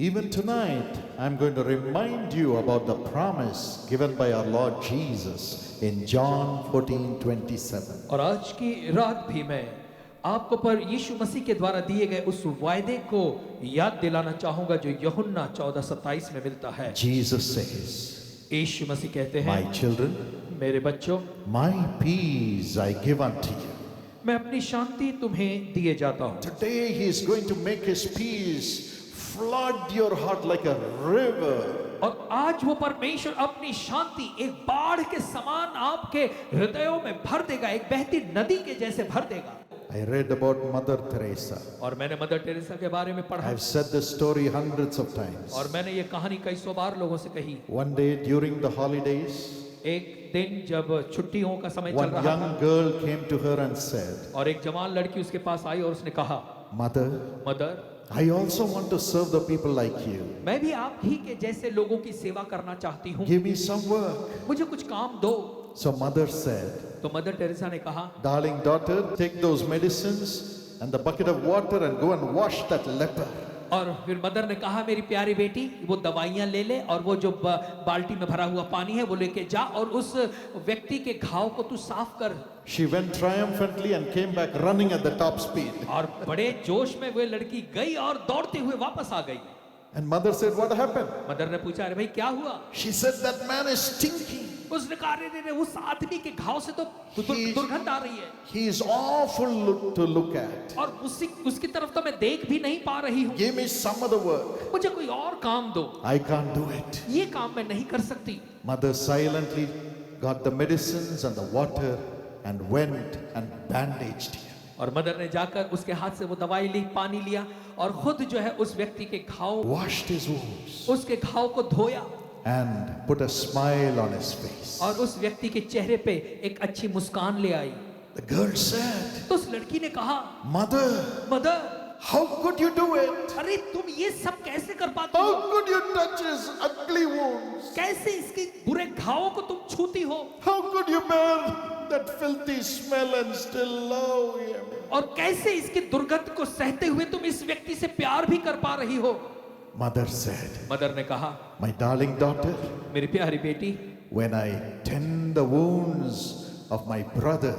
Even tonight, I'm going to remind you about the promise given by our Lord Jesus in John 14:27. और आज की रात भी मैं आपको पर यीशु मसीह के द्वारा दिए गए उस वायदे को याद दिलाना चाहूंगा जो यूहन्ना 14:27 में मिलता है। Jesus says, यीशु मसीह कहते हैं, My children, मेरे बच्चों, my peace I give unto you. मैं अपनी शांति तुम्हें दिए जाता हूँ। Today he is going to make his peace flood your heart like a river. और आज वो परमेश्वर अपनी शांति एक बाढ़ के समान आपके हृदयों में भर देगा, एक बहती नदी के जैसे भर देगा। I read about Mother Teresa. और मैंने मदर टेरेसा के बारे में पढ़ा I've said this story hundreds of times. और मैंने ये कहानी कई सौ बार लोगों से कही। One day during the holidays, एक दिन जब छुट्टियों का समय चल one रहा young था girl came to her and said, और एक जवान लड़की उसके पास आई और उसने कहा, Mother, mother, I also want to serve the people like you. मैं भी आप ही के जैसे लोगों की सेवा करना चाहती हूँ, Give me some work. मुझे कुछ काम दो। So mother said, तो मदर टेरेसा ने कहा, Darling daughter, take those medicines and the bucket of water and go and wash that leper. और फिर मदर ने कहा, मेरी प्यारी बेटी, वो दवाइयां ले ले और वो जो बाल्टी में भरा हुआ पानी है वो लेके जा और उस व्यक्ति के घाव को तू साफ कर। She went triumphantly and came back running at the top speed. और बड़े जोश में वो लड़की गई और दौड़ते हुए वापस आ गई। And mother said, What happened? Mother ने पूछा, अरे भाई क्या हुआ? She said, That man is stinking. उसने कहा, अरे उस आदमी के घाव से तो दुर्गंध आ रही है He is awful to look at. और उसकी तरफ तो मैं देख भी नहीं पा रही हूँ। Give me some other work. मुझे कोई और काम दो, I can't do it. ये काम मैं नहीं कर सकती। Mother silently got the medicines and the water and went and bandaged him. और मदर ने जाकर उसके हाथ से वो दवाई ली, पानी लिया और खुद जो है उस व्यक्ति के घाव, Washed his wounds उसके घाव को धोया and put a smile on his face. और उस व्यक्ति के चेहरे पे एक अच्छी मुस्कान ले आई। The girl said, तो उस लड़की ने कहा, Mother, mother, how could you do it? अरे तुम ये सब कैसे कर पाती हो? How could you touch his ugly wounds? कैसे इसके बुरे घावों को तुम छूती हो? How could you bear that filthy smell and still love him? और कैसे इसकी दुर्गंध को सहते हुए तुम इस व्यक्ति से प्यार भी कर पा रही हो? Mother said, मदर ने कहा, My darling daughter, मेरी प्यारी बेटी, when I tend the wounds of my brother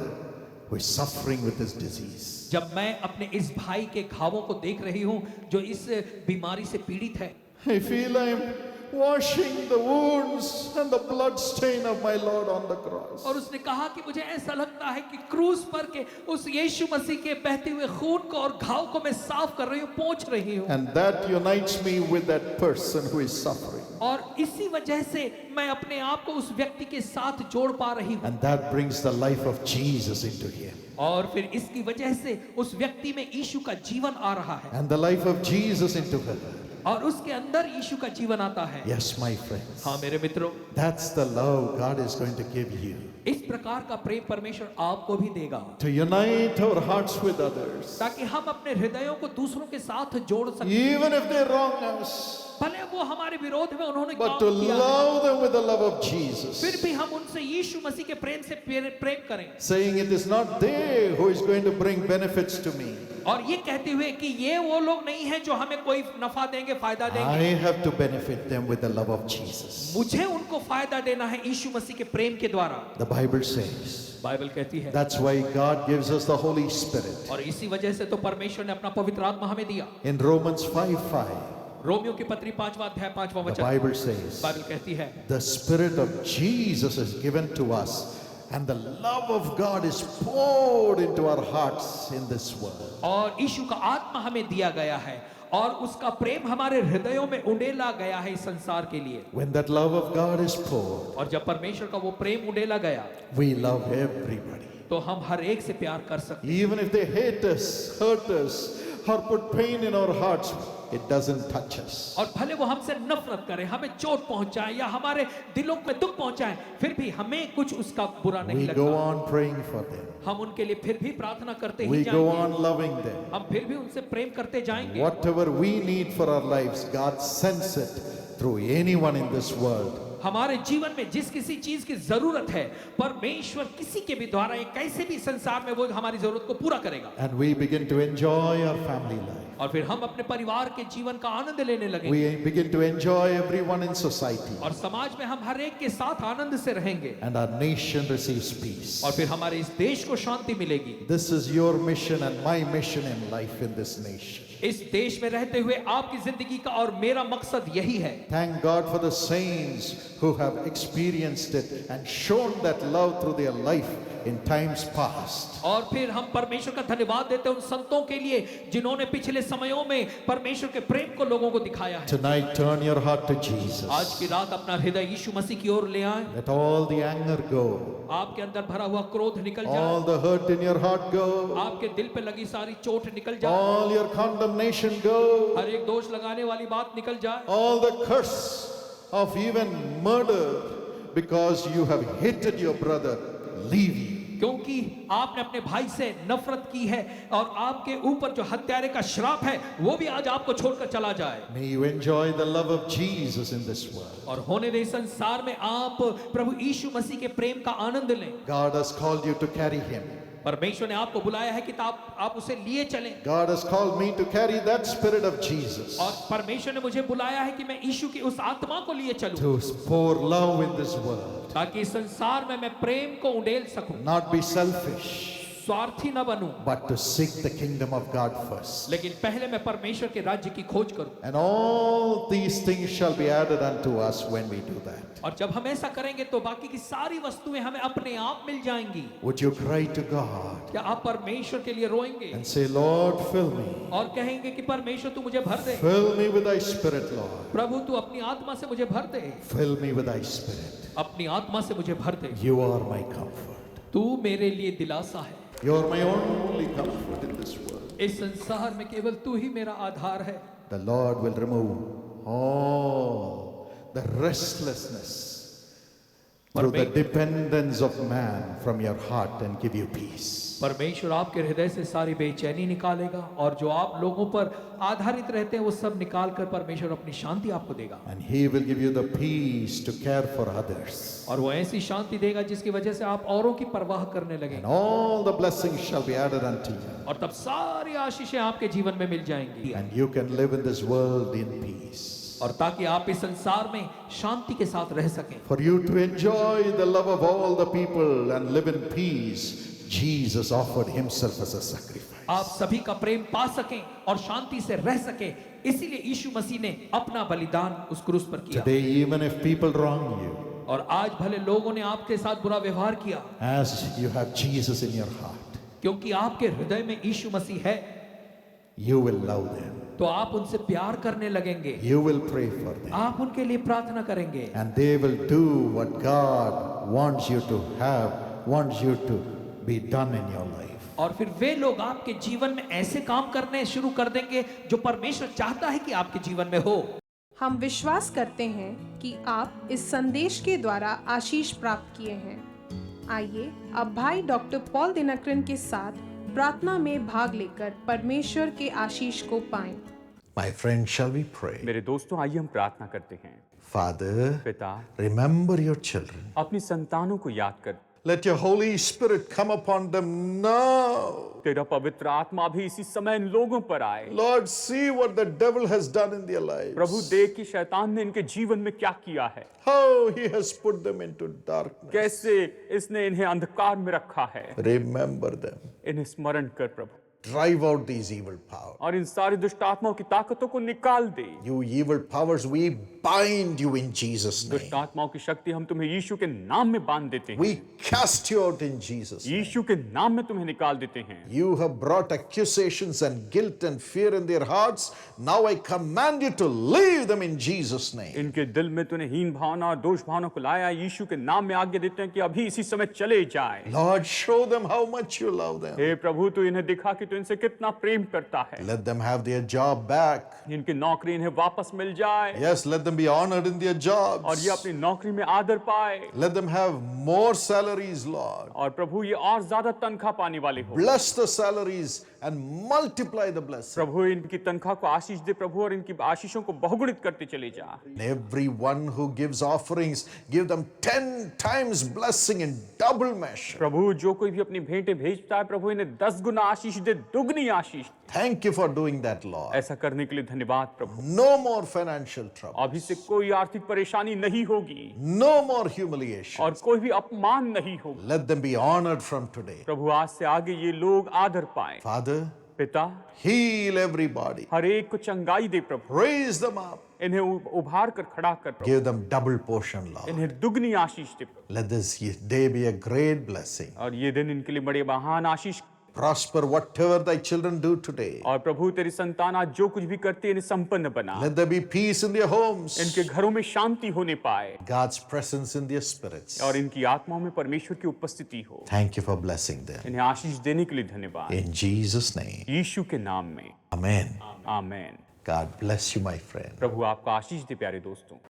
who is suffering with this disease, जब मैं अपने इस भाई के घावों को देख रही हूँ जो इस बीमारी से पीड़ित है, I feel I am washing the wounds and the blood stain of my Lord on the cross. और उसने कहा कि मुझे ऐसा लगता है कि क्रूस पर के उस यीशु मसीह के बहते हुए खून को और घाव को मैं साफ कर रही हूँ, पोंछ रही हूँ। And that unites me with that person who is suffering. और इसी वजह से मैं अपने आप को उस व्यक्ति के साथ जोड़ पा रही हूँ। And that brings the life of Jesus into him. और फिर इसकी वजह से उस व्यक्ति में यीशु का जीवन आ रहा है And the life of Jesus into her. और उसके अंदर यीशु का जीवन आता है। Yes, my friends. हाँ मेरे मित्रों, That's the love God is going to give you. इस प्रकार का प्रेम परमेश्वर आपको भी देगा To unite our hearts with others. ताकि हम अपने हृदयों को दूसरों के साथ जोड़ सकें, Even if they wrong us. भले वो हमारे विरोध में उन्होंने But काम to किया है, love them with the love of Jesus. फिर भी हम उनसे यीशु मसीह के प्रेम से प्रेम करें Saying it is not they who is going to bring benefits to me. और ये कहते हुए कि ये वो लोग नहीं हैं जो हमें कोई नफा देंगे, फायदा I देंगे, have to benefit them with the love of Jesus. मुझे उनको फायदा देना है यीशु मसीह के प्रेम के द्वारा। The Bible says. बाइबल कहती है That's why God gives us the Holy Spirit. और इसी वजह से तो परमेश्वर ने अपना पवित्र आत्मा हमें दिया। In Romans 5:5, रोमियो की पत्री 5वां अध्याय 5वां the वचन, Bible says, बाइबल कहती है, The Spirit of Jesus is given to us, and the love of God is poured into our hearts in this world. और यीशु का आत्मा हमें दिया गया है और उसका प्रेम हमारे हृदयों में उंडेला गया है इस संसार के लिए। When that love of God is poured, और जब परमेश्वर का वो प्रेम उंडेला गया we love everybody. तो हम हर एक से प्यार कर सकते हैं। Even if they hate us, hurt us, or put pain in our hearts, it doesn't touch us. और भले वो हमसे नफरत करें, हमें चोट पहुंचाएं या हमारे दिलों में दुख पहुंचाएं, फिर भी हमें कुछ उसका बुरा नहीं We go लगता। on praying for them. हम उनके लिए फिर भी प्रार्थना करते ही We go जाएंगे, on loving them. हम फिर भी उनसे प्रेम करते जाएंगे। Whatever we need for our lives, God sends it through anyone in this world. हमारे जीवन में जिस किसी चीज की जरूरत है, परमेश्वर किसी के भी द्वारा, कैसे भी संसार में वो हमारी जरूरत को पूरा करेगा। And we begin to enjoy our family life. और फिर हम अपने परिवार के जीवन का आनंद लेने लगेंगे We begin to enjoy everyone in society. और समाज में हम हर एक के साथ आनंद से रहेंगे And our nation receives peace. और फिर हमारे इस देश को शांति मिलेगी। This is your mission and my mission in life in this nation. इस देश में रहते हुए आपकी जिंदगी का और मेरा मकसद यही है। Thank God for the saints who have experienced it and shown that love through their life in times past. और फिर हम परमेश्वर का धन्यवाद देते हैं उन संतों के लिए जिन्होंने पिछले समयों में परमेश्वर के प्रेम को लोगों को दिखाया है। Tonight turn your heart to Jesus. आज की रात अपना हृदय यीशु मसीह की ओर ले आए। Let all the anger go. आपके अंदर भरा हुआ क्रोध निकल All जाए, the hurt in your heart go. आपके दिल पे लगी सारी चोट निकल जाए, All your condemnation go. हर एक दोष लगाने वाली बात निकल जाए, All the curse of even murder because you have hated your brother leave you. क्योंकि आपने अपने भाई से नफरत की है और आपके ऊपर जो हत्यारे का श्राप है वो भी आज आपको छोड़कर चला जाए। May you enjoy the love of Jesus in this world. और होने दे संसार में आप प्रभु यीशु मसीह के प्रेम का आनंद लें। God has called you to carry him. परमेश्वर ने आपको बुलाया है कि आप उसे लिए चलें। God has called me to carry that spirit of Jesus. और परमेश्वर ने मुझे बुलाया है कि मैं यीशु की उस आत्मा को लिए चलूं To pour love in this world. ताकि इस संसार में मैं प्रेम को उंडेल सकूं, Not be selfish, स्वार्थी न बनूं, but to seek the kingdom of God first. लेकिन पहले मैं परमेश्वर के राज्य की खोज करूं। And all these things shall be added unto us when we do that. और जब हम ऐसा करेंगे तो बाकी की सारी वस्तुएं हमें अपने आप मिल जाएंगी। Would you cry to God क्या आप परमेश्वर के लिए रोएंगे and say, Lord, fill me. और कहेंगे कि परमेश्वर तू मुझे भर दे, Fill me with thy spirit, Lord. प्रभु तू अपनी आत्मा से मुझे भर दे, Fill me with thy spirit. अपनी आत्मा से मुझे भर दे। You are my comfort. तू मेरे लिए दिलासा है। You are my only comfort in this world. इस संसार में केवल तू ही मेरा आधार है। The Lord will remove all the restlessness through the dependence of man from your heart and give you peace. परमेश्वर आपके हृदय से सारी बेचैनी निकालेगा और जो आप लोगों पर आधारित रहते हैं वो सब निकाल कर परमेश्वर अपनी शांति आपको देगा। And he will give you the peace to care for others. और वो ऐसी शांति देगा जिसकी वजह से आप औरों की परवाह करने And लगेंगे all the blessings shall be added unto you. और तब सारी आशीषें आपके जीवन में मिल जाएंगी And you can live in this world in peace. और ताकि आप इस संसार में शांति के साथ रह सकें। For you to enjoy the love of all the people and live in peace, Jesus offered himself as a sacrifice. आप सभी का प्रेम पा सकें और शांति से रह सकें, इसीलिए यीशु मसीह ने अपना बलिदान उस क्रूस पर किया। Today, even if people wrong you, और आज भले लोगों ने आपके साथ बुरा व्यवहार किया, as you have Jesus in your heart, क्योंकि आपके हृदय में यीशु मसीह है, you will love them. तो आप उनसे प्यार करने लगेंगे, You will pray for them. आप उनके लिए प्रार्थना करेंगे And they will do what God wants you to have, wants you to be done in your life. और फिर वे लोग आपके जीवन में ऐसे काम करने शुरू कर देंगे जो परमेश्वर चाहता है कि आपके जीवन में हो। हम विश्वास करते हैं कि आप इस संदेश के द्वारा आशीष प्राप्त किए हैं। आइए अब भाई डॉक्टर पॉल दिनकरन के साथ प्रार्थना में भाग लेकर परमेश्वर के आशीष को पाएं। My friends, shall we pray? मेरे दोस्तों, आइए हम प्रार्थना करते हैं। Father, पिता, remember your children. अपनी संतानों को याद कर, Let your Holy Spirit come upon them now. तेरा पवित्र आत्मा भी इसी समय इन लोगों पर आए। Lord, see what the devil has done in their lives. प्रभु, देख कि शैतान ने इनके जीवन में क्या किया है, How he has put them into darkness. कैसे इसने इन्हें अंधकार में रखा है। Remember them. इन्हें स्मरण कर प्रभु, Drive out these evil powers. और इन सारी दुष्ट आत्माओं की ताकतों को निकाल दे। You evil powers, we bind you in Jesus' name. दुष्ट आत्माओं की शक्ति हम तुम्हें यीशु के नाम में बांध देते हैं। We cast you out in Jesus' name. यीशु के नाम में तुम्हें निकाल देते हैं। You have brought accusations and guilt and fear in their hearts. Now I command you to leave them in Jesus' name. इनके दिल में तूने हीन भावना और दोष भावना को लाया, यीशु के नाम में आज्ञा देते हैं कि अभी इसी समय चले जाए। Lord, show them how much you love them. हे प्रभु, तू इन्हें दिखा कि तू इनसे कितना प्रेम करता है। Let them have their job back. इनकी नौकरी इन्हें वापस मिल जाए, Yes, let them be honored in their और jobs. ये अपनी नौकरी में आदर पाए, Let them have more salaries, Lord. और प्रभु ये और ज्यादा तनख्वाह पाने वाले हो। Bless the salaries and multiply the blessing. प्रभु इनकी तनख्वाह को आशीष दे प्रभु, और इनकी आशीषों को बहुगुणित करते चले जा। And everyone who gives offerings, give them 10 times blessing in double measure. प्रभु जो कोई भी अपनी भेंटें भेजता है प्रभु, इन्हें 10 गुना आशीष दे, दुगनी आशीष। Thank you for doing that, Lord. ऐसा करने के लिए धन्यवाद प्रभु। No more financial trouble. अभी से कोई आर्थिक परेशानी नहीं होगी No more humiliation. और कोई भी अपमान नहीं होगा। Let them be honored from today. प्रभु आज से आगे ये लोग आदर पाए। Father, पिता, heal everybody. हर एक को चंगाई दे प्रभु, Raise them up. इन्हें उभार कर खड़ा कर प्रभु, Give them double portion, Lord. इन्हें दुगनी आशीष दे प्रभु, Let this day be a great blessing. और ये दिन इनके लिए बड़े महान आशीष। Prosper whatever thy children do today. और प्रभु तेरी संतान आज जो कुछ भी करती है इन्हें संपन्न बना, Let there be peace in their homes. इनके घरों में शांति होने पाए God's presence in their spirits. और इनकी आत्माओं में परमेश्वर की उपस्थिति हो। Thank you for blessing them. इन्हें आशीष देने के लिए धन्यवाद, In Jesus' name. यीशु के नाम में, Amen. Amen. God bless you, my friend. प्रभु आपका आशीष दे प्यारे दोस्तों।